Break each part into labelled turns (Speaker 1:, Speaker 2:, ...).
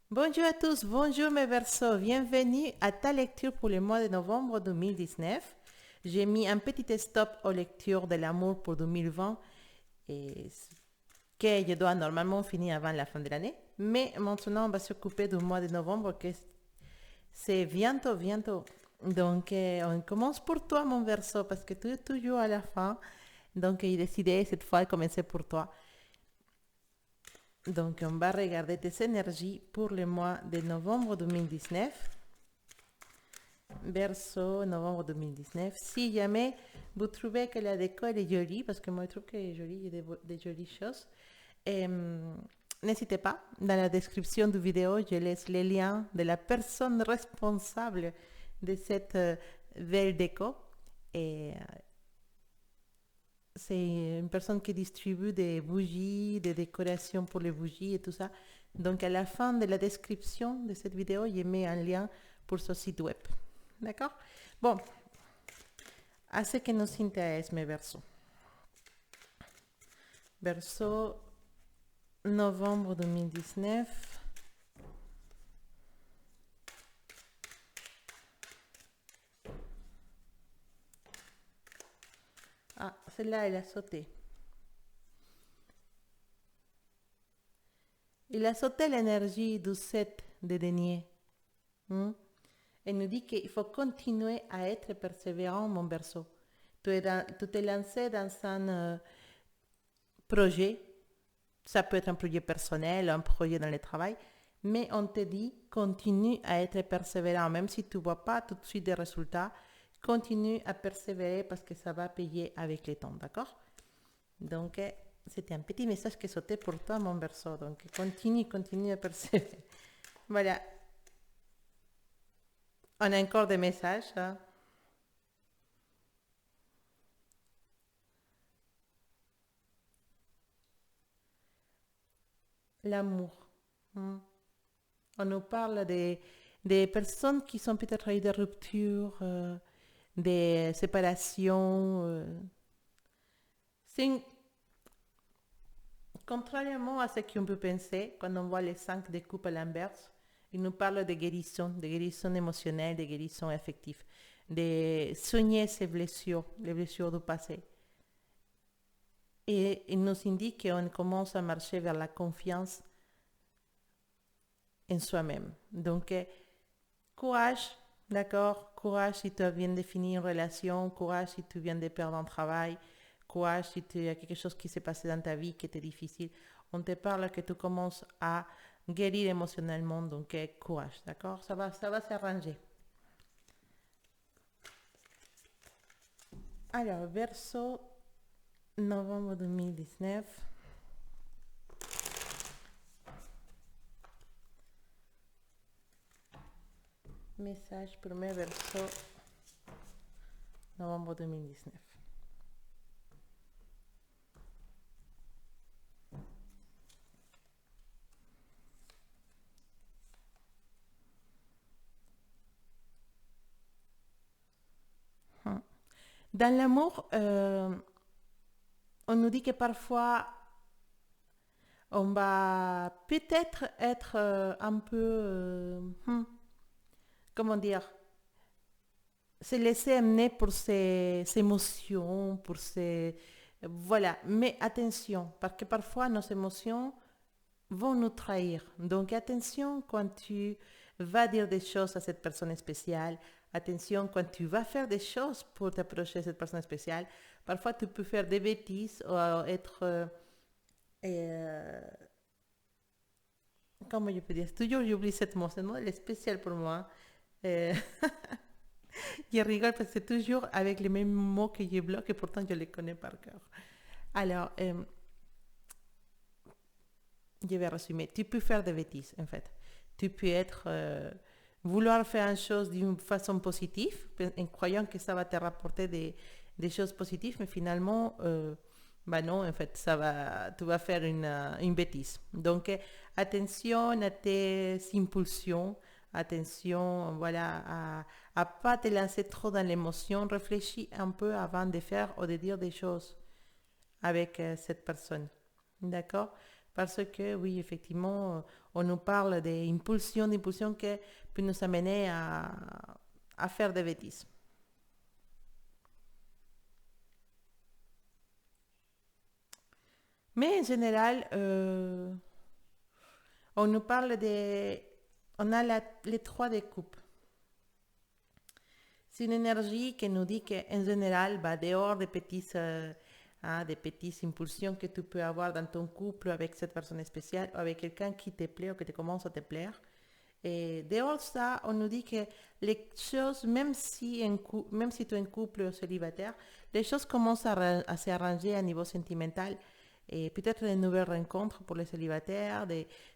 Speaker 1: Bonjour à tous, bonjour mes versos, bienvenue à ta lecture pour le mois de novembre 2019. J'ai mis un petit stop aux lectures de l'amour pour 2020 et que je dois normalement finir avant la fin de l'année. Mais maintenant, on va s'occuper du mois de novembre que c'est bientôt, bientôt. Donc, on commence pour toi, mon verso, parce que tu es toujours à la fin. Donc, j'ai décidé cette fois de commencer pour toi. Donc, on va regarder tes énergies pour le mois de novembre 2019. Verso, novembre 2019. Si jamais vous trouvez que la déco est jolie, parce que moi je trouve qu'elle est jolie, il y a des jolies choses, n'hésitez pas, dans la description de vidéo, je laisse les liens de la personne responsable de cette belle déco. Et c'est une personne qui distribue des bougies, des décorations pour les bougies et tout ça. Donc à la fin de la description de cette vidéo, je mets un lien pour ce site web. D'accord? Bon, à ce qui nous intéresse, mes versos. Verso novembre 2019. Ah, celle-là, elle a sauté. Il a sauté l'énergie du 7 de denier. Hmm? Elle nous dit qu'il faut continuer à être persévérant, mon berceau. Tu t'es lancé dans un projet. Ça peut être un projet personnel, un projet dans le travail. Mais on te dit, continue à être persévérant. Même si tu ne vois pas tout de suite des résultats, continue à persévérer parce que ça va payer avec le temps. D'accord? Donc, c'était un petit message qui sautait pour toi, mon berceau. Donc, continue à persévérer. Voilà. On a encore des messages. Hein? L'amour. Hmm. On nous parle des personnes qui sont peut-être eu des ruptures, des séparations. C'est contrairement à ce qu'on peut penser quand on voit les 5 de coupe à l'inverse, il nous parle de guérison émotionnelle, de guérison affective, de soigner ces blessures, les blessures du passé. Et il nous indique qu'on commence à marcher vers la confiance en soi-même. Donc, courage, d'accord? Courage si tu viens de finir une relation, courage si tu viens de perdre un travail, courage si il y a quelque chose qui s'est passé dans ta vie qui était difficile. On te parle que tu commences à guérir émotionnellement, donc courage, d'accord? Ça va s'arranger. Alors, verso novembre 2019. Message premier verso novembre 2019. Dans l'amour, on nous dit que parfois on va peut-être être un peu, comment dire, se laisser amener pour ses émotions, pour ses... Voilà, mais attention, parce que parfois nos émotions vont nous trahir. Donc attention quand tu vas dire des choses à cette personne spéciale, attention quand tu vas faire des choses pour t'approcher de cette personne spéciale. Parfois tu peux faire des bêtises ou être... euh, comment je peux dire? Toujours j'oublie ce mot, il est spécial pour moi. Euh, je rigole parce que c'est toujours avec les mêmes mots que je bloque et pourtant je les connais par cœur. Alors, je vais résumer. Tu peux faire des bêtises, en fait. Tu peux être... vouloir faire une chose d'une façon positive, en croyant que ça va te rapporter des choses positives, mais finalement, bah non, en fait, tu vas faire une bêtise. Donc, attention à tes impulsions, attention, voilà, à pas te lancer trop dans l'émotion, réfléchis un peu avant de faire ou de dire des choses avec cette personne. D'accord? Parce que oui, effectivement, on nous parle d'impulsions qui peuvent nous amener à faire des bêtises. Mais en général, on nous parle de... On a les trois des coupes. C'est une énergie qui nous dit qu'en général, dehors des petites impulsions que tu peux avoir dans ton couple avec cette personne spéciale ou avec quelqu'un qui te plaît ou qui te commence à te plaire. Et dehors ça, on nous dit que les choses, même si tu es en couple ou célibataire, les choses commencent à s'arranger à niveau sentimental. Et peut-être de nouvelles rencontres pour les célibataires,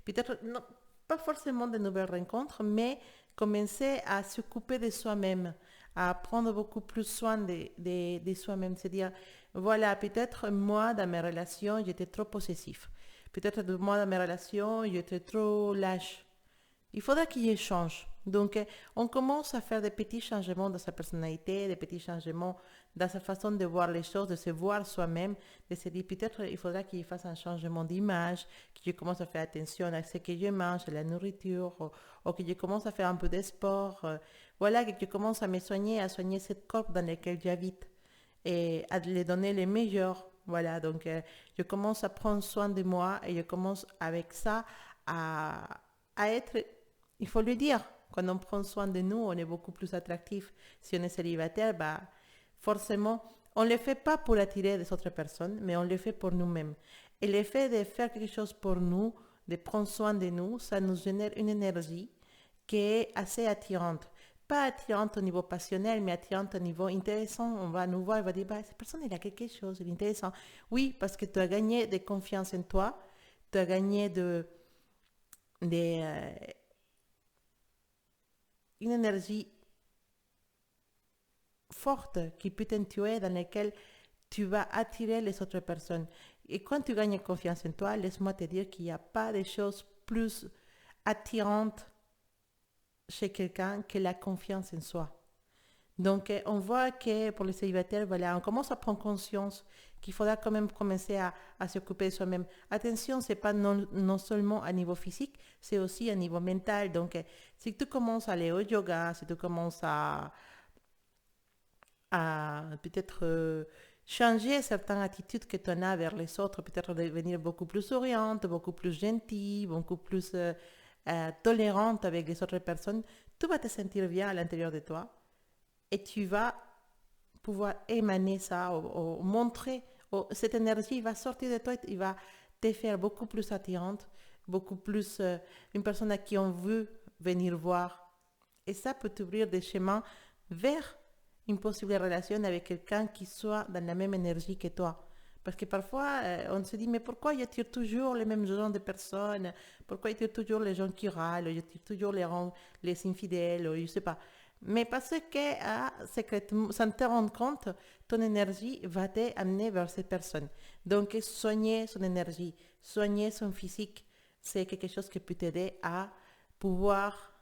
Speaker 1: peut-être, non, pas forcément de nouvelles rencontres, mais commencer à s'occuper de soi-même, à prendre beaucoup plus soin de soi-même. C'est-à-dire, voilà, peut-être moi, dans mes relations, j'étais trop possessif. Peut-être moi, dans mes relations, j'étais trop lâche. Il faudra qu'il change. Donc, on commence à faire des petits changements dans sa personnalité, des petits changements dans sa façon de voir les choses, de se voir soi-même, de se dire peut-être il faudra qu'il fasse un changement d'image, que je commence à faire attention à ce que je mange, à la nourriture, ou que je commence à faire un peu de sport. Voilà, que je commence à me soigner, à soigner ce corps dans lequel j'habite et à lui donner les meilleurs. Voilà, donc je commence à prendre soin de moi et je commence avec ça à être, il faut le dire, quand on prend soin de nous, on est beaucoup plus attractif. Si on est célibataire, forcément, on ne le fait pas pour attirer des autres personnes, mais on le fait pour nous-mêmes. Et le fait de faire quelque chose pour nous, de prendre soin de nous, ça nous génère une énergie qui est assez attirante. Pas attirante au niveau passionnel, mais attirante au niveau intéressant. On va nous voir, on va dire, cette personne, elle a quelque chose, elle est intéressant. Oui, parce que tu as gagné de confiance en toi, tu as gagné une énergie forte qui peut t'intuer dans laquelle tu vas attirer les autres personnes. Et quand tu gagnes confiance en toi, laisse-moi te dire qu'il n'y a pas de choses plus attirantes chez quelqu'un que la confiance en soi. Donc, on voit que pour les célibataires, voilà, on commence à prendre conscience qu'il faudra quand même commencer à s'occuper de soi-même. Attention, c'est pas non seulement à niveau physique, c'est aussi à niveau mental. Donc, si tu commences à aller au yoga, si tu commences à peut-être changer certaines attitudes que tu as vers les autres, peut-être devenir beaucoup plus souriante, beaucoup plus gentille, beaucoup plus tolérante avec les autres personnes, tu vas te sentir bien à l'intérieur de toi et tu vas pouvoir émaner ça ou montrer, cette énergie va sortir de toi et il va te faire beaucoup plus attirante, beaucoup plus une personne à qui on veut venir voir. Et ça peut t'ouvrir des chemins vers une possible relation avec quelqu'un qui soit dans la même énergie que toi. Parce que parfois, on se dit, mais pourquoi il attire toujours les mêmes genres de personnes? Pourquoi il attire toujours les gens qui râlent? Il attire toujours les infidèles? Ou je ne sais pas. Mais parce que secrètement, sans te rendre compte, ton énergie va t'amener vers cette personne. Donc, soigner son énergie, soigner son physique, c'est quelque chose qui peut t'aider à pouvoir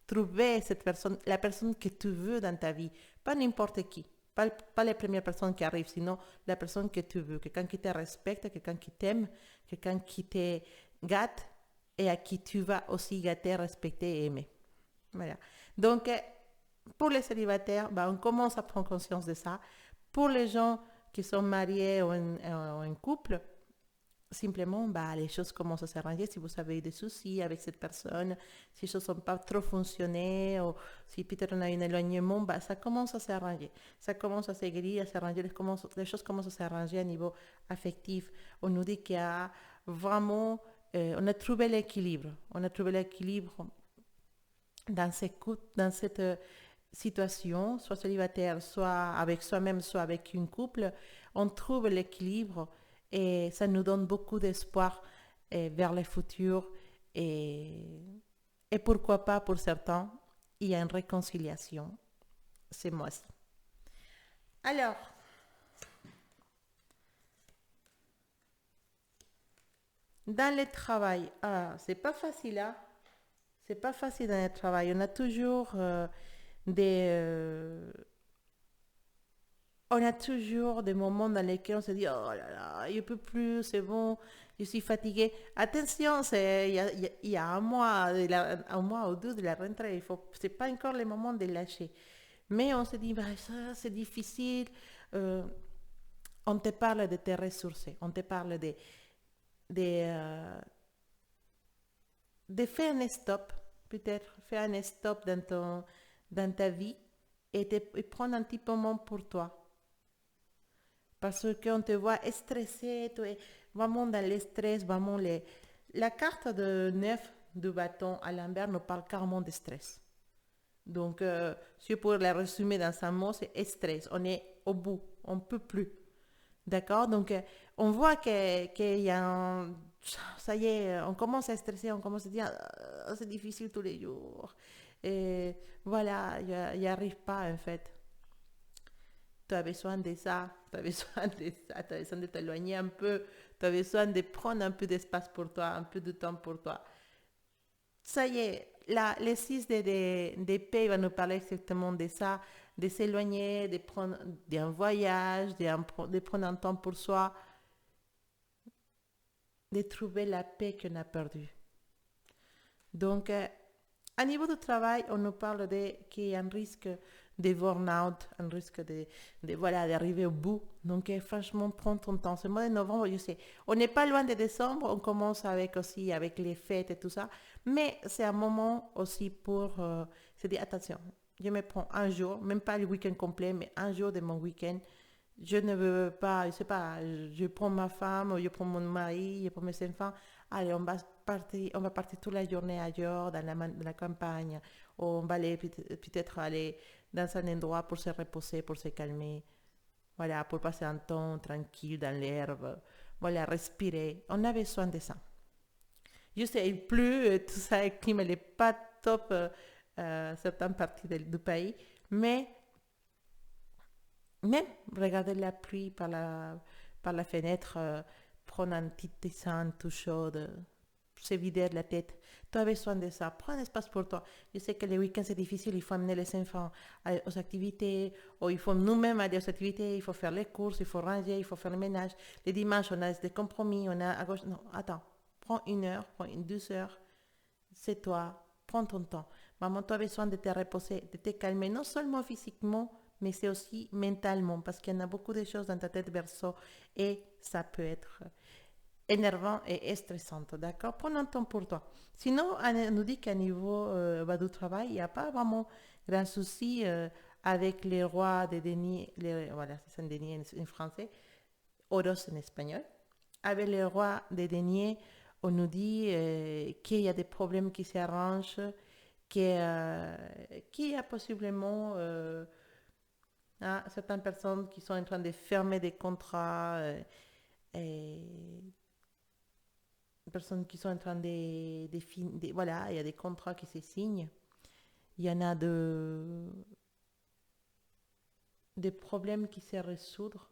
Speaker 1: trouver cette personne, la personne que tu veux dans ta vie. Pas n'importe qui. Pas les premières personnes qui arrivent, sinon la personne que tu veux. Quelqu'un qui te respecte, quelqu'un qui t'aime, quelqu'un qui te gâte et à qui tu vas aussi gâter, respecter et aimer. Voilà. Donc, pour les célibataires, on commence à prendre conscience de ça. Pour les gens qui sont mariés ou en couple, simplement, les choses commencent à s'arranger. Si vous avez des soucis avec cette personne, si les choses n'ont pas trop fonctionné, ou si peut-être on a un éloignement, ça commence à s'arranger. Ça commence à s'aiguiller, à s'arranger. Les choses commencent à s'arranger à niveau affectif. On nous dit qu'il y a vraiment... on a trouvé l'équilibre. On a trouvé l'équilibre dans cette situation, soit célibataire, soit avec soi-même, soit avec un couple. On trouve l'équilibre et ça nous donne beaucoup d'espoir vers le futur et pourquoi pas pour certains, il y a une réconciliation ces mois-ci. Alors, dans le travail, c'est pas facile, hein? C'est pas facile dans le travail. On a toujours des... on a toujours des moments dans lesquels on se dit, oh là là, je peux plus, c'est bon, je suis fatiguée. Attention, il y a un mois, un mois ou deux de la rentrée, c'est pas encore le moment de lâcher. Mais on se dit, bah, ça, c'est difficile. Euh, on te parle de tes ressources, on te parle de, euh, de faire un stop, peut-être faire un stop dans ta vie et prendre un petit moment pour toi. Parce qu'on te voit stressé, tu es vraiment dans le stress, vraiment la carte de 9 du bâton à l'envers nous parle carrément de stress. Donc, si je pourrais la résumer dans un mot, c'est stress. On est au bout, on ne peut plus. D'accord? Donc, on voit qu'il y a un... Ça y est, on commence à stresser, on commence à dire, ah, c'est difficile tous les jours. Et voilà, il n'y arrive pas en fait. Tu as besoin de ça, tu as besoin de ça, tu as besoin de t'éloigner un peu, tu as besoin de prendre un peu d'espace pour toi, un peu de temps pour toi. Ça y est, là, les 6 d'épée va nous parler exactement de ça, de s'éloigner, de prendre d'un voyage, de prendre un temps pour soi, de trouver la paix qu'on a perdue. Donc, à niveau du travail, on nous parle qu'il y a un risque de burn-out, un risque voilà, d'arriver au bout. Donc, franchement, prends ton temps. Ce mois de novembre, je sais, on n'est pas loin de décembre, on commence avec les fêtes et tout ça, mais c'est un moment aussi pour se dire, attention, je me prends un jour, même pas le week-end complet, mais un jour de mon week-end. Je ne veux pas, je sais pas, je prends ma femme, je prends mon mari, je prends mes enfants. Allez, on va partir toute la journée ailleurs, dans la campagne. On va aller peut-être aller dans un endroit pour se reposer, pour se calmer. Voilà, pour passer un temps tranquille dans l'herbe. Voilà, respirer. On a besoin de ça. Je sais, il pleut, tout ça, le climat n'est pas top certaines parties du pays, mais même regarder la pluie par la fenêtre, prendre un petit dessin tout chaud, se vider la tête. Tu as besoin de ça. Prends un espace pour toi. Je sais que les week-ends c'est difficile, il faut amener les enfants aux activités, ou il faut nous-mêmes aller aux activités, il faut faire les courses, il faut ranger, il faut faire le ménage. Les dimanches, on a des compromis, on a à gauche. Non, attends. Prends 1 heure, prends 2 heures. C'est toi. Prends ton temps. Maman, tu as besoin de te reposer, de te calmer, non seulement physiquement, mais c'est aussi mentalement, parce qu'il y en a beaucoup de choses dans ta tête verso et ça peut être énervant et stressant, d'accord? Prends un temps pour toi. Sinon, on nous dit qu'à niveau du travail, il n'y a pas vraiment grand souci avec les rois des deniers, voilà, c'est un denier en français, oros en espagnol. Avec les rois des deniers, on nous dit qu'il y a des problèmes qui s'arrangent, qu'il y a possiblement certaines personnes qui sont en train de fermer des contrats, et personnes qui sont en train voilà, il y a des contrats qui se signent. Il y en a des problèmes qui se résoudre,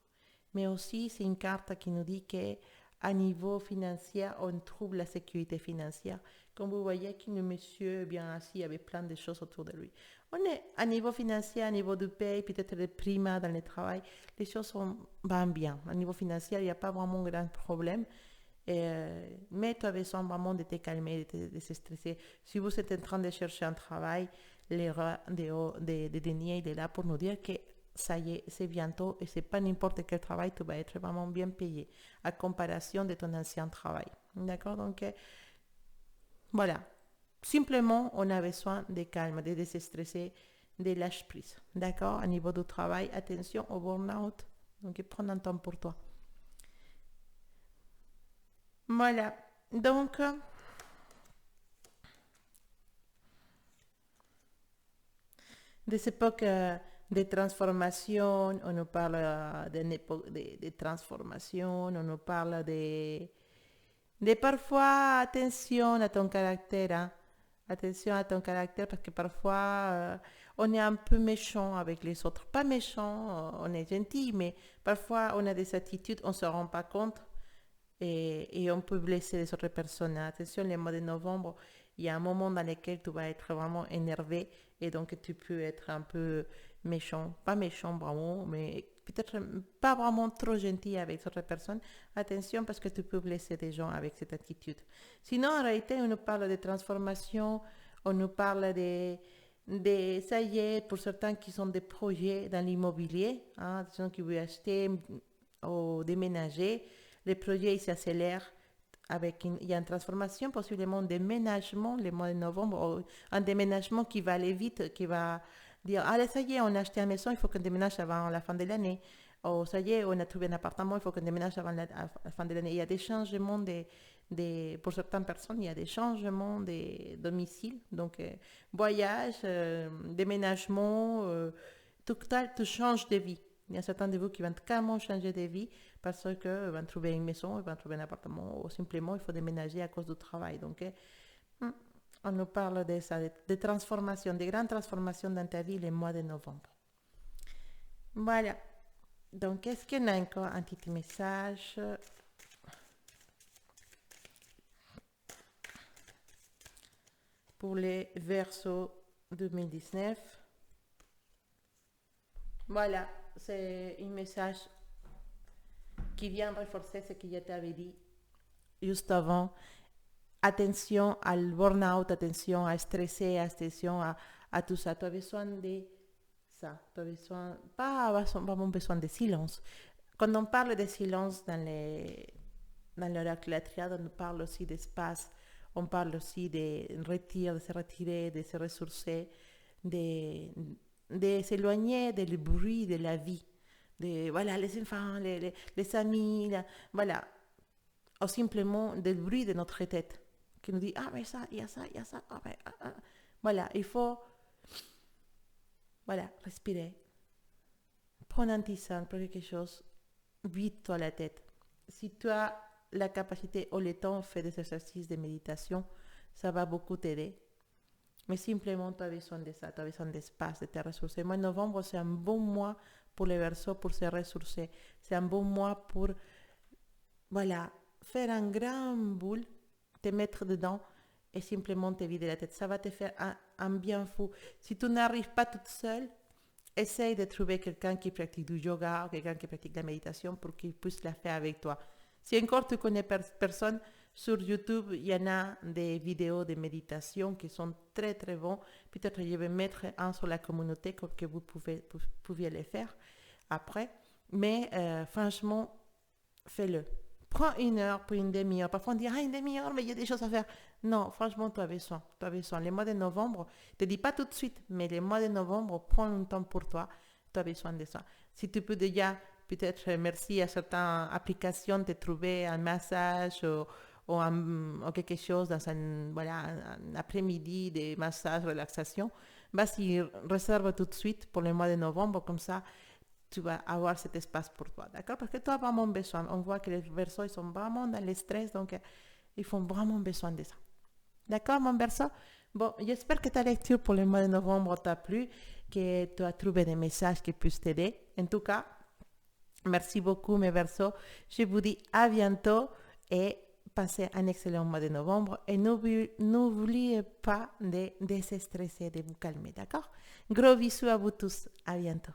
Speaker 1: mais aussi c'est une carte qui nous dit que à niveau financier, on trouve la sécurité financière. Comme vous voyez, que le monsieur bien assis avait plein de choses autour de lui. On est à niveau financier, à niveau de paye, peut-être les primes dans le travail, les choses vont bien. À niveau financier, il n'y a pas vraiment de grand problème. Mais tu as besoin vraiment de te calmer, de se stresser. Si vous êtes en train de chercher un travail, le roi de deniers, il est là pour nous dire que ça y est, c'est bientôt et c'est pas n'importe quel travail, tu vas être vraiment bien payé à comparaison de ton ancien travail. D'accord? Donc, voilà. Simplement, on a besoin de calme, de déstresser, de lâcher prise. D'accord? À niveau du travail, attention au burn-out. Donc, prends un temps pour toi. Voilà. Donc, des époques de transformation, on nous parle d'une époque de transformation, on nous parle de parfois attention à ton caractère. Hein. Attention à ton caractère parce que parfois on est un peu méchant avec les autres. Pas méchant, on est gentil, mais parfois on a des attitudes, on ne se rend pas compte et on peut blesser les autres personnes. Attention, le mois de novembre, il y a un moment dans lequel tu vas être vraiment énervé et donc tu peux être un peu méchant. Pas méchant vraiment, mais peut-être pas vraiment trop gentil avec d'autres personnes, attention parce que tu peux blesser des gens avec cette attitude. Sinon, en réalité, on nous parle de transformation, on nous parle ça y est, pour certains qui sont des projets dans l'immobilier, hein, des gens qui veulent acheter ou déménager, les projets ils s'accélèrent il y a une transformation, possiblement un déménagement le mois de novembre, un déménagement qui va aller vite, qui va dire, allez, ça y est, on a acheté une maison, il faut qu'on déménage avant la fin de l'année. Ou ça y est, on a trouvé un appartement, il faut qu'on déménage avant la fin de l'année. Il y a des changements pour certaines personnes, il y a des changements de domicile. Donc, voyage, déménagement, tout change de vie. Il y a certains de vous qui vont carrément changer de vie parce qu'ils vont trouver une maison, ils vont trouver un appartement ou simplement il faut déménager à cause du travail. Donc, on nous parle de ça, de transformations, de grandes transformations dans ta vie le mois de novembre. Voilà. Donc, est-ce qu'il y a encore un petit message? Pour les Verseaux 2019. Voilà, c'est un message qui vient renforcer ce que je t'avais dit juste avant. Attention al burn-out, attention à stresser, attention à tout ça. Tu as besoin de ça. Tu as besoin, pas vraiment besoin de silence. Quand on parle de silence dans l'oracle de la triade, on parle aussi d'espace, on parle aussi de se retirer, de se ressourcer, de s'éloigner du bruit de la vie. Voilà, les enfants, les amis, voilà. Ou simplement du bruit de notre tête qui nous dit, ah, mais ça, il y a ça, il y a ça. Ah, mais, ah. Voilà, il faut respirer. Prends un tisane, prends quelque chose, vide-toi la tête. Si tu as la capacité ou le temps, fais des exercices de méditation, ça va beaucoup t'aider. Mais simplement, tu as besoin de ça, tu as besoin d'espace, de te ressourcer. Le mois de novembre, c'est un bon mois pour les Verseaux, pour se ressourcer. C'est un bon mois pour, faire un grand boule, te mettre dedans et simplement te vider la tête. Ça va te faire un bien fou. Si tu n'arrives pas toute seule, essaye de trouver quelqu'un qui pratique du yoga ou quelqu'un qui pratique la méditation pour qu'il puisse la faire avec toi. Si encore tu connais personne, sur YouTube, il y en a des vidéos de méditation qui sont très très bons. Peut-être je vais mettre un sur la communauté que vous pouviez les faire après. Mais franchement, fais-le. Prends une heure pour une demi-heure. Parfois on dit, une demi-heure, mais il y a des choses à faire. Non, franchement, tu as besoin. Les mois de novembre, je ne te dis pas tout de suite, mais les mois de novembre, prends un temps pour toi. Tu as besoin de ça. Si tu peux déjà, peut-être, merci à certaines applications, de trouver un massage ou quelque chose dans un après-midi de massage, relaxation, vas-y, réserve tout de suite pour le mois de novembre, comme ça, tu vas avoir cet espace pour toi, d'accord? Parce que tu as vraiment besoin. On voit que les Verseaux, ils sont vraiment dans le stress, donc ils font vraiment besoin de ça. D'accord, mon Verseau? Bon, j'espère que ta lecture pour le mois de novembre t'a plu, que tu as trouvé des messages qui puissent t'aider. En tout cas, merci beaucoup, mes Verseaux. Je vous dis à bientôt et passez un excellent mois de novembre. Et n'oubliez pas de déstresser, de vous calmer, d'accord? Gros bisous à vous tous. À bientôt.